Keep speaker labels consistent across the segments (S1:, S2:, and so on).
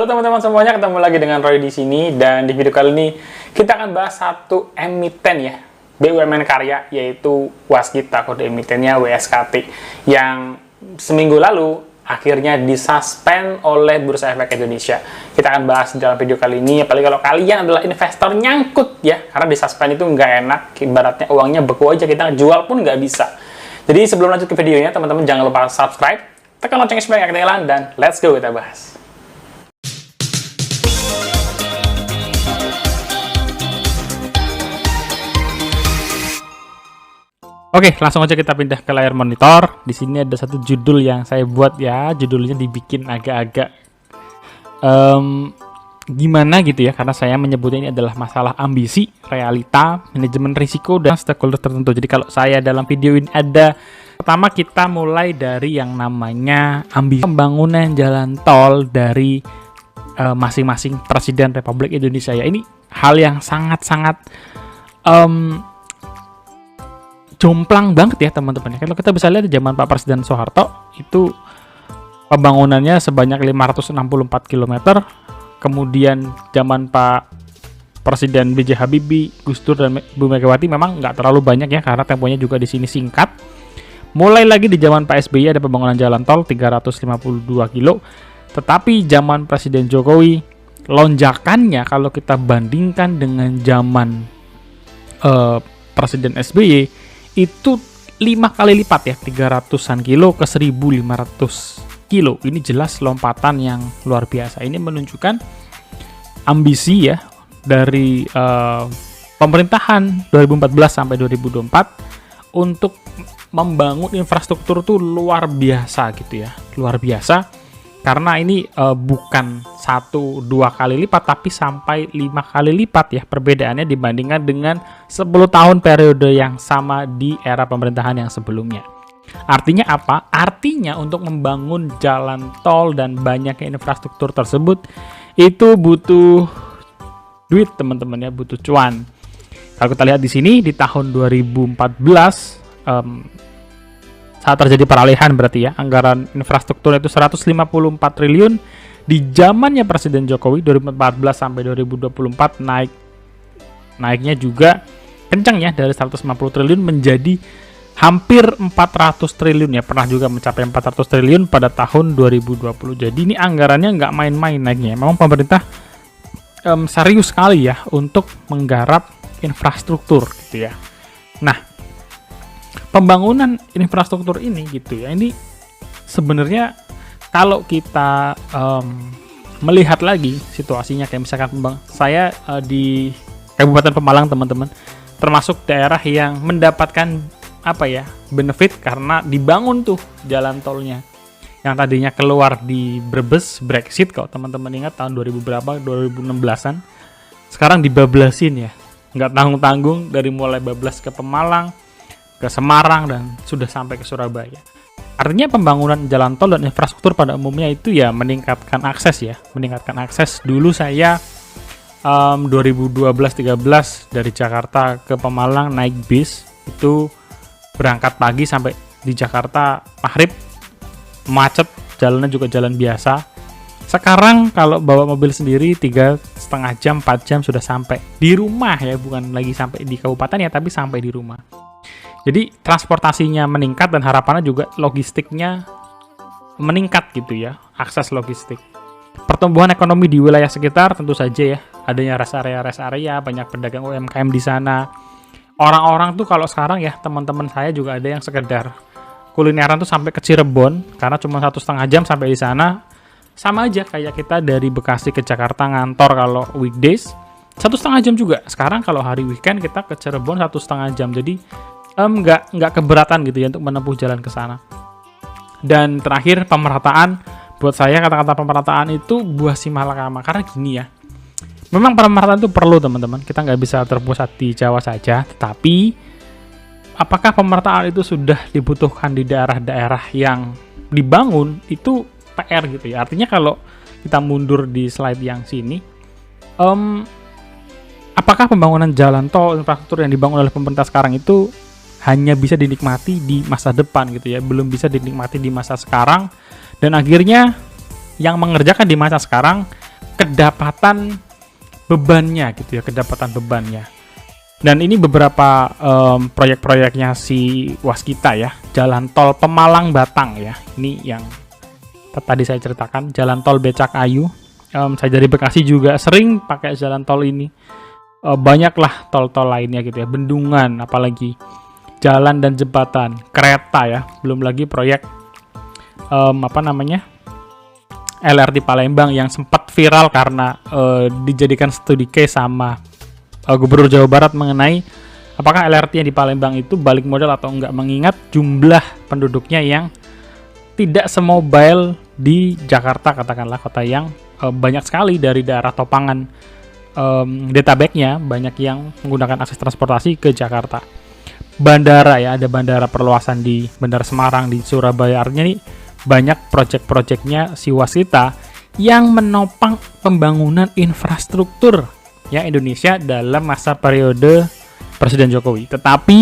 S1: Halo teman-teman semuanya, ketemu lagi dengan Roy di sini, dan di video kali ini kita akan bahas satu emiten ya, BUMN karya, yaitu Waskita, kode emitennya WSKT, yang seminggu lalu akhirnya disuspend oleh Bursa Efek Indonesia. Kita akan bahas dalam video kali ini, apalagi kalau kalian adalah investor nyangkut ya, karena disuspend itu nggak enak, ibaratnya uangnya beku aja, kita jual pun nggak bisa. Jadi sebelum lanjut ke videonya, teman-teman jangan lupa subscribe, tekan loncengnya supaya nggak ketinggalan, dan let's go kita bahas. Oke, langsung aja kita pindah ke layar monitor. Di sini ada satu judul yang saya buat ya, judulnya dibikin agak-agak gimana gitu ya, karena saya menyebutnya ini adalah masalah ambisi, realita, manajemen risiko, dan stakeholder tertentu. Jadi kalau saya dalam video ini ada, pertama kita mulai dari yang namanya ambisi pembangunan jalan tol dari masing-masing Presiden Republik Indonesia ya. Ini hal yang sangat-sangat jomplang banget ya teman-teman. Kalau kita bisa lihat di zaman Pak Presiden Soeharto itu pembangunannya sebanyak 564 km. Kemudian zaman Pak Presiden B.J. Habibie, Gus Dur, dan Bu Megawati memang nggak terlalu banyak ya, karena temponya juga di sini singkat. Mulai lagi di zaman Pak SBY ada pembangunan jalan tol 352 km. Tetapi zaman Presiden Jokowi lonjakannya kalau kita bandingkan dengan zaman Presiden SBY itu 5 kali lipat ya, 300-an kilo ke 1.500 kilo. Ini jelas lompatan yang luar biasa. Ini menunjukkan ambisi ya dari pemerintahan 2014 sampai 2024 untuk membangun infrastruktur tuh luar biasa gitu ya, luar biasa. Karena ini bukan 1-2 kali lipat, tapi sampai 5 kali lipat ya perbedaannya dibandingkan dengan 10 tahun periode yang sama di era pemerintahan yang sebelumnya. Artinya apa? Artinya untuk membangun jalan tol dan banyaknya infrastruktur tersebut itu butuh duit teman-teman ya, butuh cuan. Kalau kita lihat di sini di tahun 2014 saat terjadi peralihan berarti ya, anggaran infrastruktur itu 154 triliun. Di zamannya Presiden Jokowi 2014 sampai 2024 naiknya juga kencang ya, dari 150 triliun menjadi hampir 400 triliun ya, pernah juga mencapai 400 triliun pada tahun 2020. Jadi ini anggarannya nggak main-main naiknya. Memang pemerintah serius sekali ya untuk menggarap infrastruktur gitu ya. Nah, pembangunan infrastruktur ini gitu ya, ini sebenarnya kalau kita melihat lagi situasinya, kayak misalkan saya di Kabupaten Pemalang teman-teman, termasuk daerah yang mendapatkan apa ya, benefit karena dibangun tuh jalan tolnya yang tadinya keluar di Brebes, Brexit kalau teman-teman ingat tahun 2000 berapa, 2016an, sekarang dibablasin ya, nggak tanggung-tanggung, dari mulai bablas ke Pemalang, ke Semarang, dan sudah sampai ke Surabaya. Artinya pembangunan jalan tol dan infrastruktur pada umumnya itu ya meningkatkan akses ya, meningkatkan akses. Dulu saya 2012-13 dari Jakarta ke Pemalang naik bis, itu berangkat pagi sampai di Jakarta maghrib, macet, jalannya juga jalan biasa. Sekarang kalau bawa mobil sendiri 3,5 jam, 4 jam sudah sampai di rumah ya, bukan lagi sampai di kabupaten ya, tapi sampai di rumah. Jadi transportasinya meningkat dan harapannya juga logistiknya meningkat gitu ya, akses logistik. Pertumbuhan ekonomi di wilayah sekitar tentu saja ya, adanya rest area, banyak pedagang UMKM di sana. Orang-orang tuh kalau sekarang ya, teman-teman saya juga ada yang sekedar kulineran tuh sampai ke Cirebon, karena cuma 1,5 jam sampai di sana. Sama aja kayak kita dari Bekasi ke Jakarta ngantor kalau weekdays 1,5 jam juga. Sekarang kalau hari weekend kita ke Cirebon 1,5 jam. Jadi nggak keberatan gitu ya untuk menempuh jalan ke sana. Dan terakhir, pemerataan. Buat saya kata-kata pemerataan itu buah si malakama, karena gini ya, memang pemerataan itu perlu teman-teman, kita nggak bisa terpusat di Jawa saja, tetapi apakah pemerataan itu sudah dibutuhkan di daerah-daerah yang dibangun, itu PR gitu ya. Artinya kalau kita mundur di slide yang sini, apakah pembangunan jalan tol, infrastruktur yang dibangun oleh pemerintah sekarang itu hanya bisa dinikmati di masa depan gitu ya, belum bisa dinikmati di masa sekarang, dan akhirnya yang mengerjakan di masa sekarang kedapatan bebannya gitu ya, kedapatan bebannya. Dan ini beberapa proyek-proyeknya si Waskita ya. Jalan tol Pemalang Batang ya. Ini yang tadi saya ceritakan, jalan tol Becakayu. Saya dari Bekasi juga sering pakai jalan tol ini. Banyaklah tol-tol lainnya gitu ya, bendungan, apalagi jalan dan jembatan, kereta ya. Belum lagi proyek LRT Palembang yang sempat viral karena dijadikan studi case sama Gubernur Jawa Barat mengenai apakah LRT yang di Palembang itu balik modal atau enggak, mengingat jumlah penduduknya yang tidak semobile di Jakarta, katakanlah kota yang banyak sekali dari daerah topangan database-nya banyak yang menggunakan akses transportasi ke Jakarta. Bandara ya, ada bandara perluasan di Bandara Semarang, di Surabaya. Artinya nih banyak proyek-proyeknya si Waskita yang menopang pembangunan infrastruktur ya Indonesia dalam masa periode Presiden Jokowi. Tetapi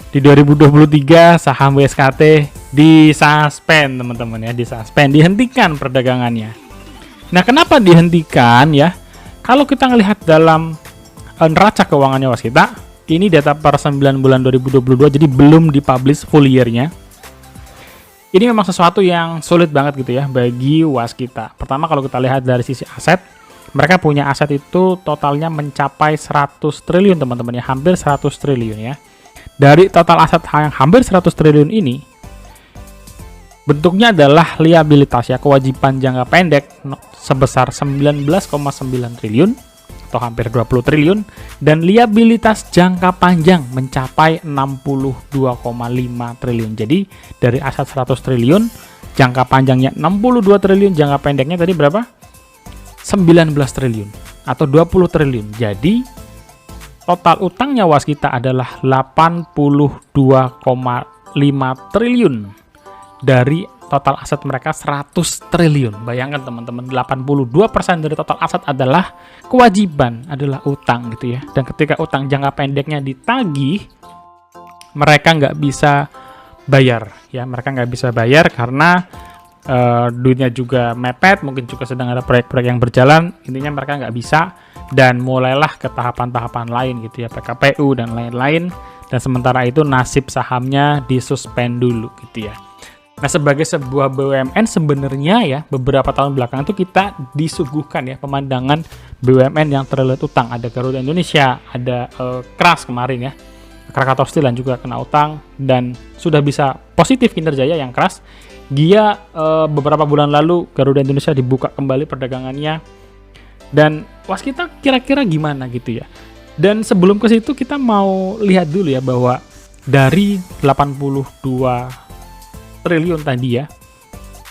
S1: di 2023 saham WSKT disuspend teman-teman ya, dihentikan perdagangannya. Nah, kenapa dihentikan ya? Kalau kita ngelihat dalam neraca keuangannya Waskita, ini data per 9 bulan 2022, jadi belum dipublish full year-nya. Ini memang sesuatu yang sulit banget gitu ya bagi Waskita. Pertama, kalau kita lihat dari sisi aset, mereka punya aset itu totalnya mencapai 100 triliun teman-teman ya, hampir 100 triliun ya. Dari total aset yang hampir 100 triliun ini, bentuknya adalah liabilitas ya, kewajiban jangka pendek sebesar 19,9 triliun atau hampir 20 triliun, dan liabilitas jangka panjang mencapai 62,5 triliun. Jadi dari aset 100 triliun, jangka panjangnya 62 triliun, jangka pendeknya tadi berapa? 19 triliun atau 20 triliun. Jadi total utangnya Waskita adalah 82,5 triliun dari total aset mereka 100 triliun. Bayangkan teman-teman, 82% dari total aset adalah kewajiban, adalah utang gitu ya. Dan ketika utang jangka pendeknya ditagih, mereka nggak bisa bayar ya. Mereka nggak bisa bayar karena duitnya juga mepet, mungkin juga sedang ada proyek-proyek yang berjalan. Intinya mereka nggak bisa, dan mulailah ke tahapan-tahapan lain gitu ya, PKPU dan lain-lain. Dan sementara itu nasib sahamnya disuspend dulu gitu ya. Nah, sebagai sebuah BUMN sebenarnya ya, beberapa tahun belakangan itu kita disuguhkan ya pemandangan BUMN yang terlilit utang. Ada Garuda Indonesia, ada Kras kemarin ya, Krakatau Steel juga kena utang dan sudah bisa positif kinerjanya yang Kras. Dia beberapa bulan lalu Garuda Indonesia dibuka kembali perdagangannya, dan Waskita kira-kira gimana gitu ya. Dan sebelum ke situ kita mau lihat dulu ya bahwa dari 82 triliun tadi ya,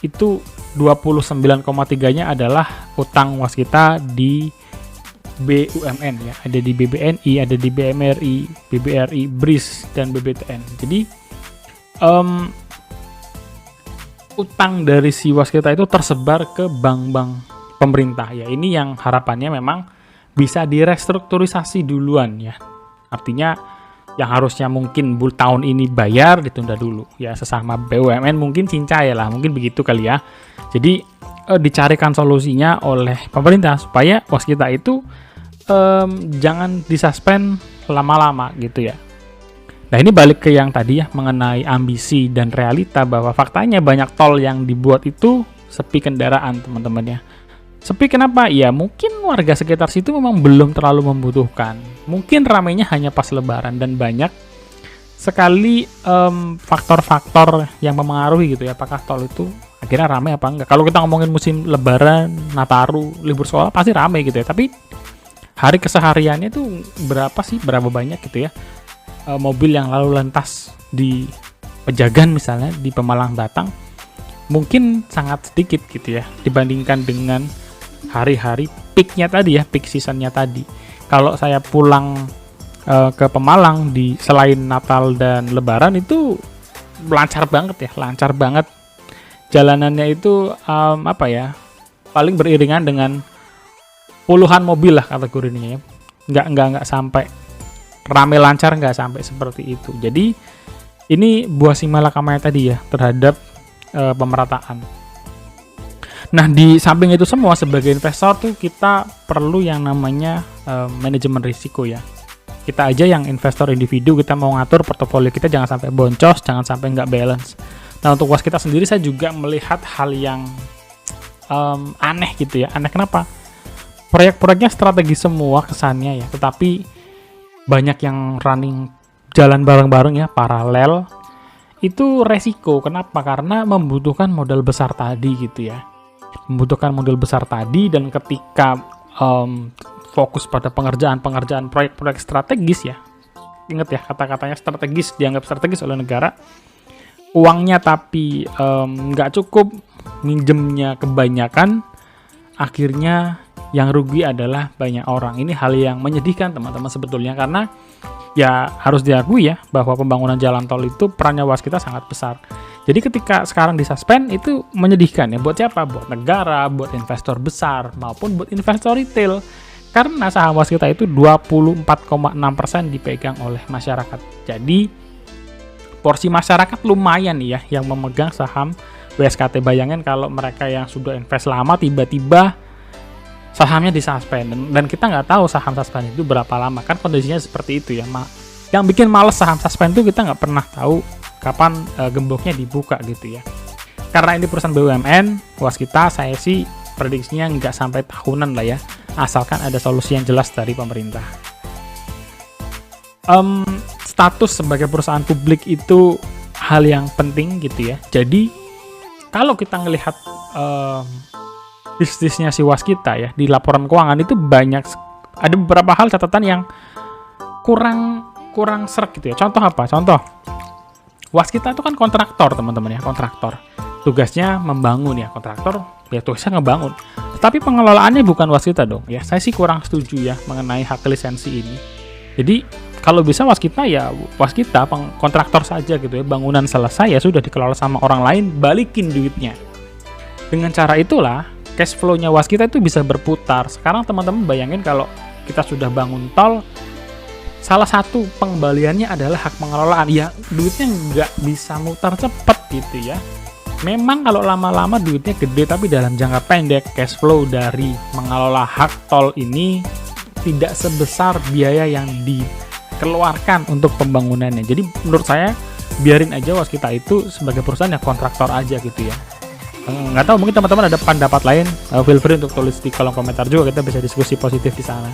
S1: itu 29,3-nya adalah utang Waskita di BUMN ya, ada di BBNI, ada di BMRI, BBRI, BRIS, dan BBTN. Jadi utang dari si Waskita itu tersebar ke bank-bank pemerintah ya. Ini yang harapannya memang bisa direstrukturisasi duluan ya. Artinya yang harusnya mungkin tahun ini bayar ditunda dulu ya, sesama BUMN mungkin cincai lah, mungkin begitu kali ya. Jadi dicarikan solusinya oleh pemerintah supaya Waskita itu jangan disuspend lama-lama gitu ya. Nah, ini balik ke yang tadi ya, mengenai ambisi dan realita, bahwa faktanya banyak tol yang dibuat itu sepi kendaraan teman-teman ya. Sepi kenapa? Ya mungkin warga sekitar situ memang belum terlalu membutuhkan. Mungkin ramainya hanya pas lebaran, dan banyak sekali faktor-faktor yang mempengaruhi gitu ya, apakah tol itu akhirnya ramai apa enggak. Kalau kita ngomongin musim lebaran, Nataru, libur sekolah pasti ramai gitu ya. Tapi hari kesehariannya itu berapa banyak gitu ya mobil yang lalu lantas di Pejagan misalnya, di Pemalang Batang, mungkin sangat sedikit gitu ya dibandingkan dengan hari-hari peaknya tadi ya, peak seasonnya tadi. Kalau saya pulang ke Pemalang di selain Natal dan Lebaran itu lancar banget ya, lancar banget jalanannya itu paling beriringan dengan puluhan mobil lah kategorinya ya, nggak sampai rame lancar, nggak sampai seperti itu. Jadi ini buah si malakama tadi ya terhadap pemerataan. Nah, di samping itu semua sebagai investor tuh kita perlu yang namanya manajemen risiko ya. Kita aja yang investor individu, kita mau ngatur portofolio kita jangan sampai boncos, jangan sampai nggak balance. Nah, untuk Waskita sendiri saya juga melihat hal yang aneh gitu ya. Aneh kenapa? Proyek-proyeknya strategi semua kesannya ya, tetapi banyak yang running jalan bareng-bareng ya, paralel. Itu resiko. Kenapa? Karena membutuhkan modal besar tadi gitu ya. Membutuhkan modal besar tadi, dan ketika fokus pada pengerjaan proyek-proyek strategis ya. Ingat ya, kata-katanya strategis, dianggap strategis oleh negara. Uangnya tapi nggak cukup, minjemnya kebanyakan, akhirnya yang rugi adalah banyak orang. Ini hal yang menyedihkan teman-teman sebetulnya, karena ya harus diakui ya bahwa pembangunan jalan tol itu perannya Waskita sangat besar. Jadi ketika sekarang disuspend itu menyedihkan ya. Buat siapa? Buat negara, buat investor besar, maupun buat investor retail. Karena saham Waskita itu 24,6% dipegang oleh masyarakat. Jadi porsi masyarakat lumayan ya yang memegang saham WSKT. Bayangin kalau mereka yang sudah invest lama tiba-tiba sahamnya disuspend, dan kita nggak tahu saham suspend itu berapa lama, kan kondisinya seperti itu ya. Yang bikin males saham suspend itu kita nggak pernah tahu kapan gemboknya dibuka gitu ya. Karena ini perusahaan BUMN, Waskita saya sih prediksinya nggak sampai tahunan lah ya, asalkan ada solusi yang jelas dari pemerintah. Status sebagai perusahaan publik itu hal yang penting gitu ya. Jadi kalau kita ngelihat bisnisnya si Waskita ya di laporan keuangan itu ada beberapa hal catatan yang kurang sreg gitu ya. Contoh apa? Contoh, Waskita itu kan kontraktor teman-teman ya, kontraktor. Tugasnya membangun ya, kontraktor ya tugasnya ngebangun. Tapi pengelolaannya bukan Waskita dong ya. Saya sih kurang setuju ya mengenai hak lisensi ini. Jadi kalau bisa Waskita ya Waskita kontraktor saja gitu ya. Bangunan selesai ya sudah dikelola sama orang lain, balikin duitnya. Dengan cara itulah cash flow-nya Waskita itu bisa berputar. Sekarang teman-teman bayangin kalau kita sudah bangun tol, salah satu pengembaliannya adalah hak pengelolaan. Ya, duitnya nggak bisa mutar cepat gitu ya. Memang kalau lama-lama duitnya gede, tapi dalam jangka pendek cash flow dari mengelola hak tol ini tidak sebesar biaya yang dikeluarkan untuk pembangunannya. Jadi menurut saya biarin aja Waskita itu sebagai perusahaan yang kontraktor aja gitu ya. Nggak tahu, mungkin teman-teman ada pendapat lain, feel free untuk tulis di kolom komentar juga, kita bisa diskusi positif di sana.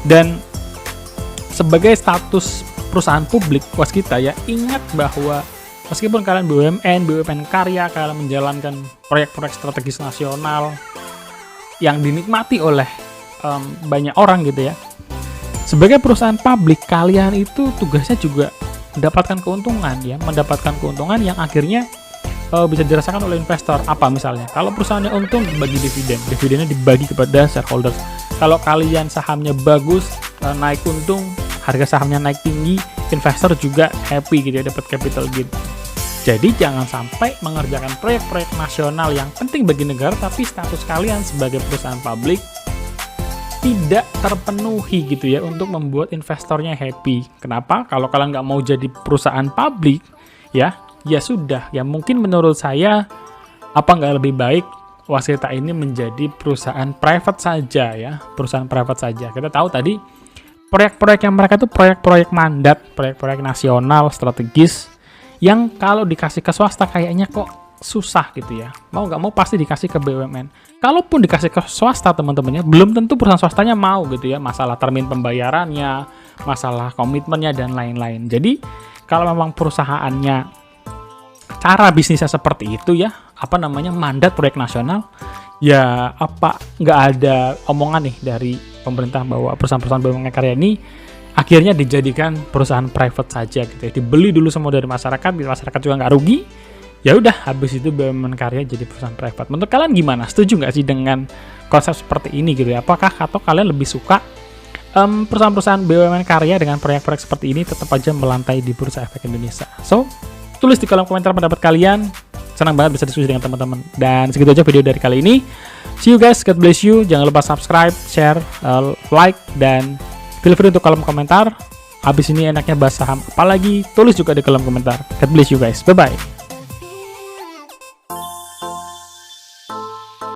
S1: Dan sebagai status perusahaan publik Waskita ya, ingat bahwa meskipun kalian BUMN karya, kalian menjalankan proyek-proyek strategis nasional yang dinikmati oleh banyak orang gitu ya, sebagai perusahaan publik kalian itu tugasnya juga mendapatkan keuntungan yang akhirnya bisa dirasakan oleh investor. Apa misalnya? Kalau perusahaannya untung, bagi dividennya dibagi kepada shareholders. Kalau kalian sahamnya bagus, naik untung, harga sahamnya naik tinggi, investor juga happy gitu ya, dapat capital gain. Jadi jangan sampai mengerjakan proyek-proyek nasional yang penting bagi negara, tapi status kalian sebagai perusahaan publik tidak terpenuhi gitu ya untuk membuat investornya happy. Kenapa? Kalau kalian nggak mau jadi perusahaan publik ya sudah, ya mungkin menurut saya apa nggak lebih baik Waskita ini menjadi perusahaan private saja ya, perusahaan private saja. Kita tahu tadi proyek-proyek yang mereka itu proyek-proyek mandat, proyek-proyek nasional strategis yang kalau dikasih ke swasta kayaknya kok susah gitu ya. Mau nggak mau pasti dikasih ke BUMN. Kalaupun dikasih ke swasta teman-temannya, belum tentu perusahaan swastanya mau gitu ya. Masalah termin pembayarannya, masalah komitmennya dan lain-lain. Jadi kalau memang perusahaannya cara bisnisnya seperti itu ya, mandat proyek nasional, ya apa nggak ada omongan nih dari pemerintah bahwa perusahaan-perusahaan BUMN karya ini akhirnya dijadikan perusahaan private saja gitu ya, dibeli dulu semua dari masyarakat juga nggak rugi, ya udah habis itu BUMN karya jadi perusahaan private. Menurut kalian gimana? Setuju nggak sih dengan konsep seperti ini gitu ya? Apakah atau kalian lebih suka perusahaan-perusahaan BUMN karya dengan proyek-proyek seperti ini tetap aja melantai di Bursa Efek Indonesia? So, tulis di kolom komentar pendapat kalian. Senang banget bisa diskusi dengan teman-teman. Dan segitu aja video dari kali ini. See you guys, God bless you. Jangan lupa subscribe, share, like, dan feel free untuk kolom komentar. Habis ini enaknya bahas saham apalagi, tulis juga di kolom komentar. God bless you guys. Bye-bye.